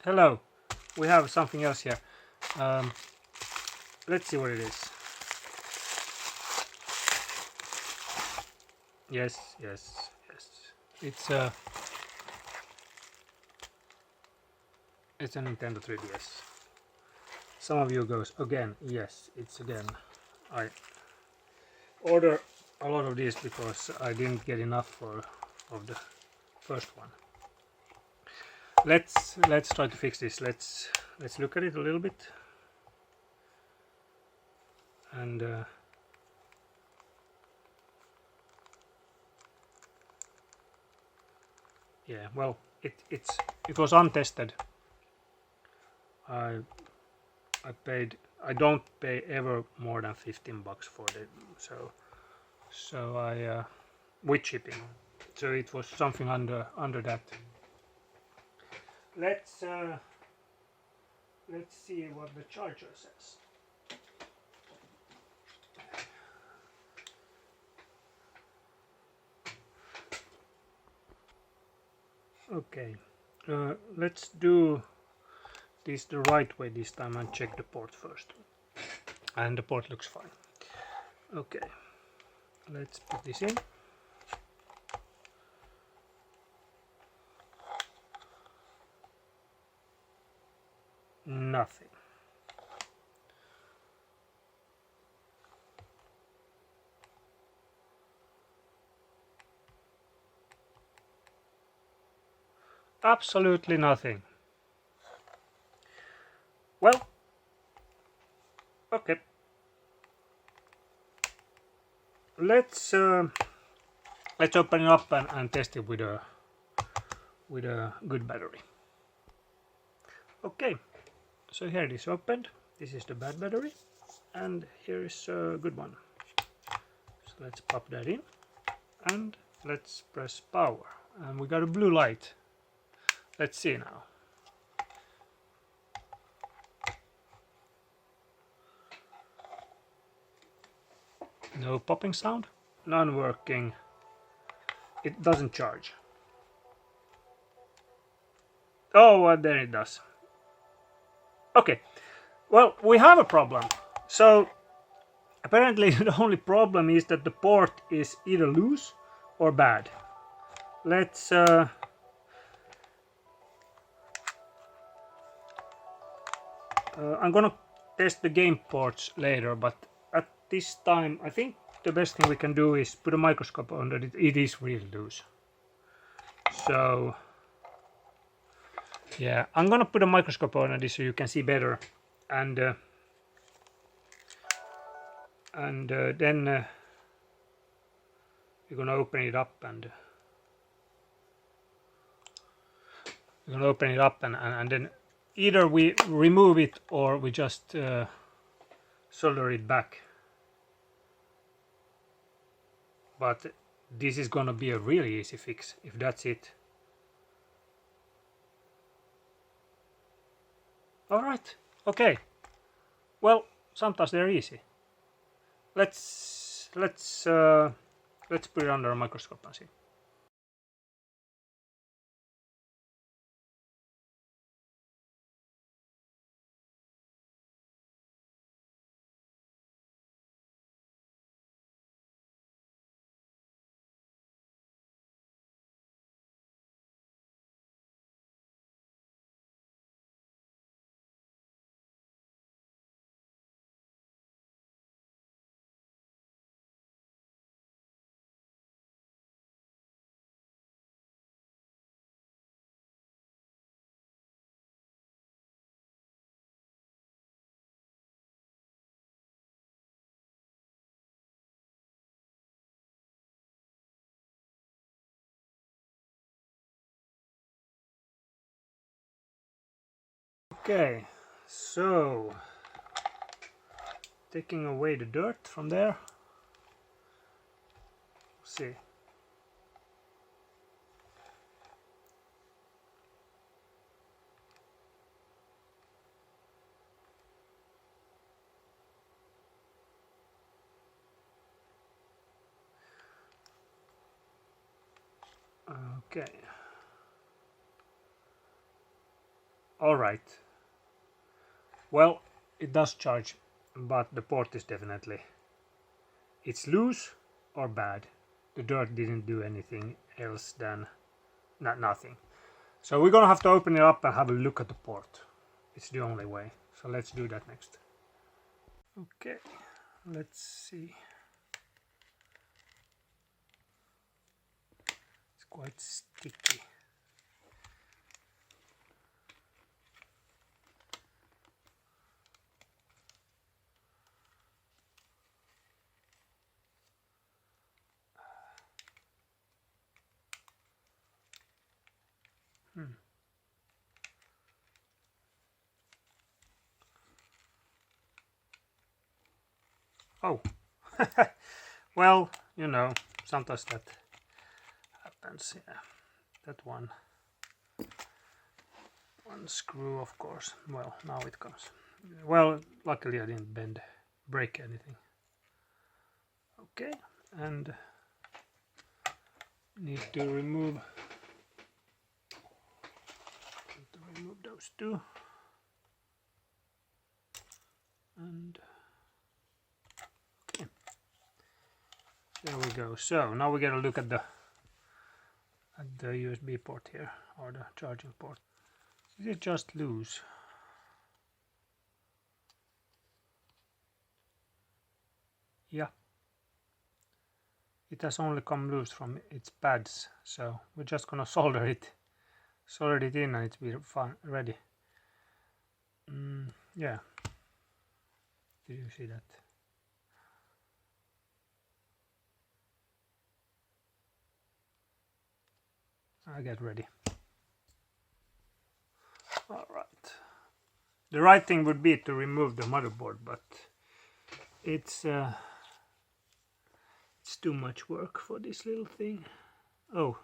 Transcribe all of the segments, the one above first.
Hello, we have something else here. Let's see what it is. Yes. It's a Nintendo 3DS. Some of you goes again. Yes, it's again. I order a lot of these because I didn't get enough of the first one. Let's try to fix this. Let's look at it a little bit. And yeah, well, it was untested. I don't pay ever more than 15 bucks for it, so I with shipping, so it was something under that. Let's see what the charger says. Okay, let's do this the right way this time and check the port first. And the port looks fine. Okay, let's put this in. Nothing. Absolutely nothing. Well, okay. Let's open it up and test it with a good battery. Okay, so here it is opened. This is the bad battery, and here is a good one. So let's pop that in, and let's press power, and we got a blue light. Let's see now. No popping sound, non-working. It doesn't charge. Oh, there it does. Okay, well, we have a problem. So apparently the only problem is that the port is either loose or bad. Let's I'm gonna test the game ports later, but at this time I think the best thing we can do is put a microscope on it. It is really loose. So yeah, I'm gonna put a microscope on it so you can see better, and then we're gonna open it up and then either we remove it or we just solder it back. But this is gonna be a really easy fix if that's it. Alright, okay. Well, sometimes they're easy. Let's put it under a microscope and see. Okay, so taking away the dirt from there. Let's see. Okay. Alright. Well, it does charge, but the port is definitely... It's loose or bad. The dirt didn't do anything else than... nothing. So we're gonna have to open it up and have a look at the port. It's the only way. So let's do that next. Okay, let's see. It's quite sticky. Oh, well, you know, sometimes that happens. Yeah, that one screw, of course. Well, now it comes. Well, luckily I didn't break anything. Okay, and need to remove those two, and okay, there we go. So now we get a look at the USB port here, or the charging port. Is it just loose? Yeah, it has only come loose from its pads, so we're just gonna solder it in, and it's be fine, ready. Yeah, did you see that? I get ready. Alright. The right thing would be to remove the motherboard, but it's too much work for this little thing. Oh,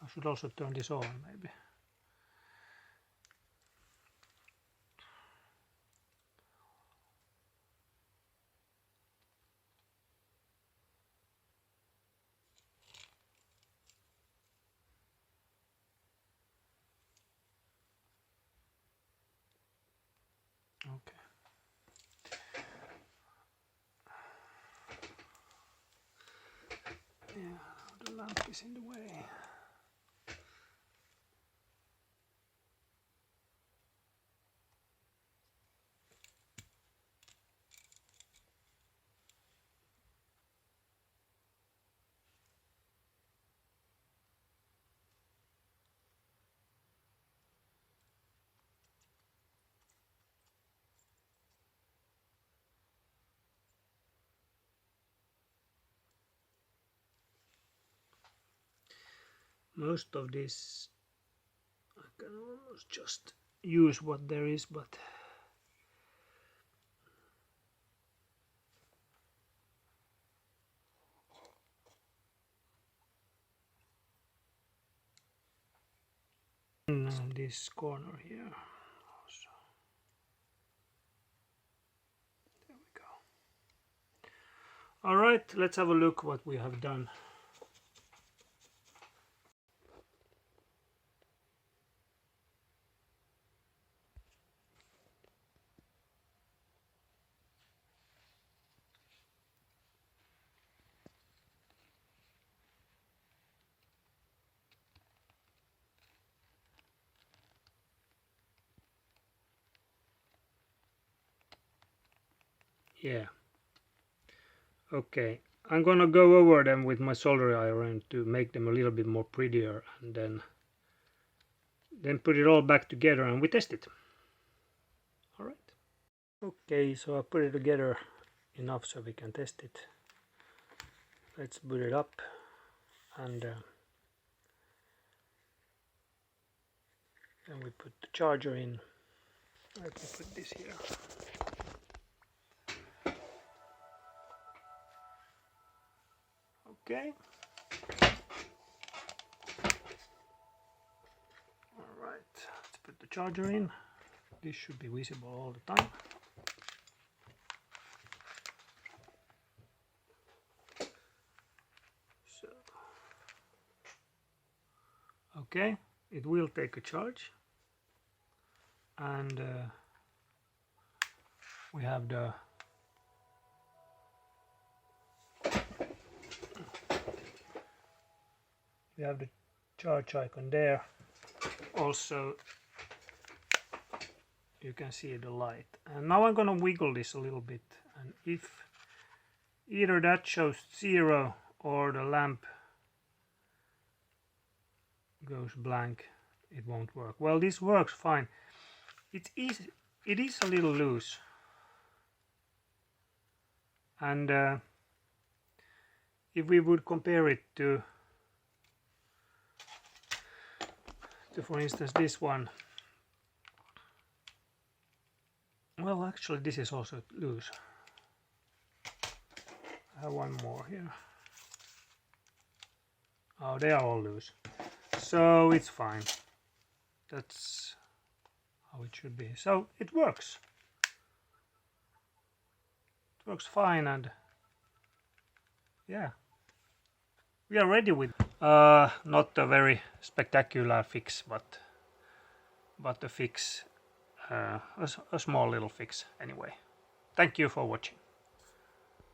I should also turn this on maybe. Okay. Yeah, the lamp is in the way. Most of this I can almost just use what there is, but in this corner here also. There we go. All right, let's have a look what we have done. Yeah. Okay, I'm gonna go over them with my soldering iron to make them a little bit more prettier, and then put it all back together and we test it. All right. Okay, so I put it together enough so we can test it. Let's boot it up, and then we put the charger in. Let me put this here. Okay. All right, let's put the charger in. This should be visible all the time. So, okay, it will take a charge. and we have the charge icon there. Also you can see the light, and now I'm gonna wiggle this a little bit, and if either that shows 0 or the lamp goes blank, it won't work. Well, this works fine. It is a little loose, and if we would compare it to for instance this one, well, actually this is also loose. I have one more here. Oh, they are all loose, so it's fine. That's how it should be. So it works. It works fine, and yeah, we are ready with not a very spectacular fix, but a fix, a small little fix anyway. Thank you for watching.